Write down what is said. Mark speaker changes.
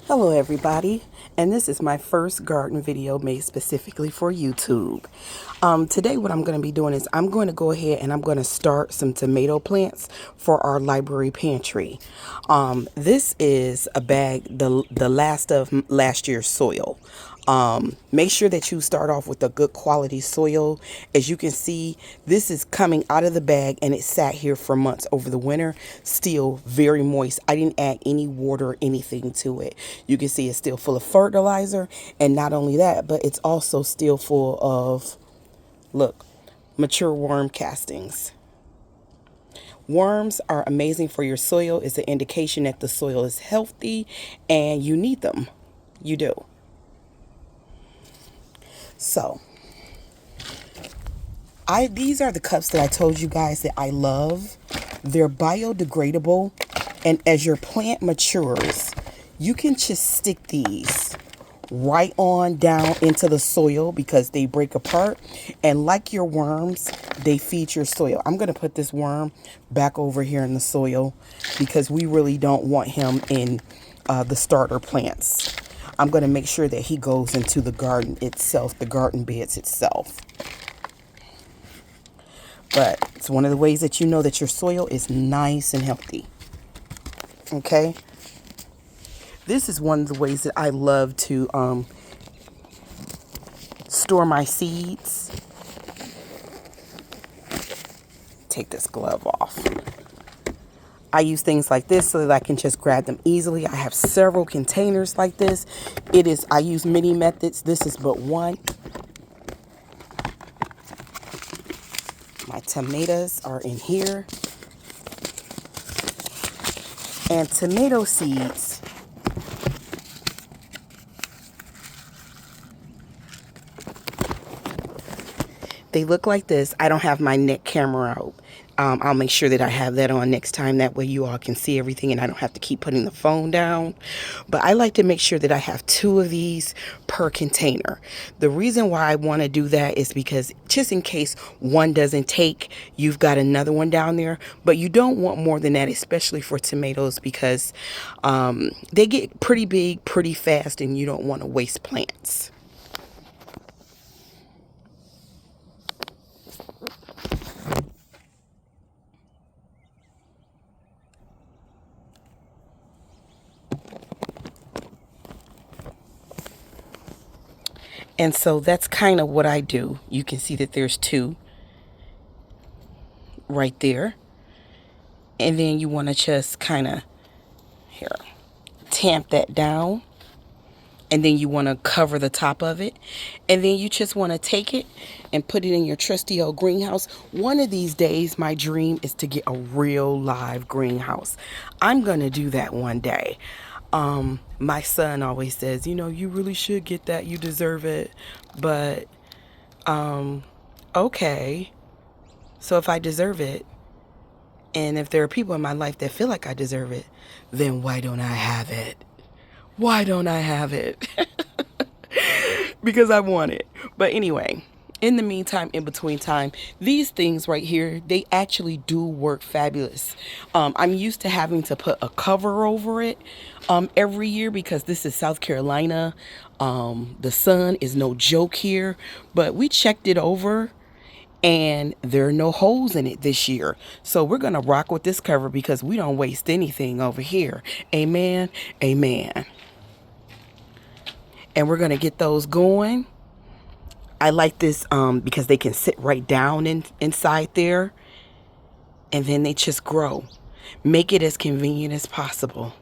Speaker 1: Hello everybody, and this is my first garden video made specifically for YouTube. Today what I'm going to be doing is I'm going to go ahead and I'm going to start some tomato plants for our library pantry. This is a bag, the last of last year's soil. Make sure that you start off with a good quality soil. As you can see, this is coming out of the bag and it sat here for months over the winter, still very moist. I didn't add any water or anything to it. You can see it's still full of fertilizer, and not only that, but it's also still full of, look, mature worm castings. Worms are amazing for your soil. It's an indication that the soil is healthy and you need them. You do. So these are the cups that I told you guys that I love. They're biodegradable, and as your plant matures, you can just stick these right on down into the soil because they break apart, and like your worms, they feed your soil. I'm going to put this worm back over here in the soil because we really don't want him in the starter plants. I'm going to make sure that he goes into the garden itself, the garden beds itself. But it's one of the ways that you know that your soil is nice and healthy. Okay? This is one of the ways that I love to store my seeds. Take this glove off. I use things like this so that I can just grab them easily. I have several containers like this. I use many methods. This is but one. My tomatoes are in here. And tomato seeds, they look like this. I don't have my neck camera out. I'll make sure that I have that on next time. That way you all can see everything and I don't have to keep putting the phone down. But I like to make sure that I have 2 of these per container. The reason why I want to do that is because just in case one doesn't take, you've got another one down there. But you don't want more than that, especially for tomatoes, because they get pretty big pretty fast and you don't want to waste plants. And so that's kind of what I do. You can see that there's 2 right there. And then you want to just kind of, here, tamp that down. And then you want to cover the top of it. And then you just want to take it and put it in your trusty old greenhouse. One of these days, my dream is to get a real live greenhouse. I'm going to do that one day. My son always says, you know, you really should get that. You deserve it. But, okay. So if I deserve it, and if there are people in my life that feel like I deserve it, then why don't I have it? Why don't I have it? Because I want it. But anyway, in the meantime, in between time, these things right here, they actually do work fabulous. I'm used to having to put a cover over it every year because this is South Carolina. The sun is no joke here, but we checked it over and there are no holes in it this year. So we're going to rock with this cover because we don't waste anything over here. Amen. Amen. And we're going to get those going. I like this because they can sit right down inside there. And then they just grow. Make it as convenient as possible.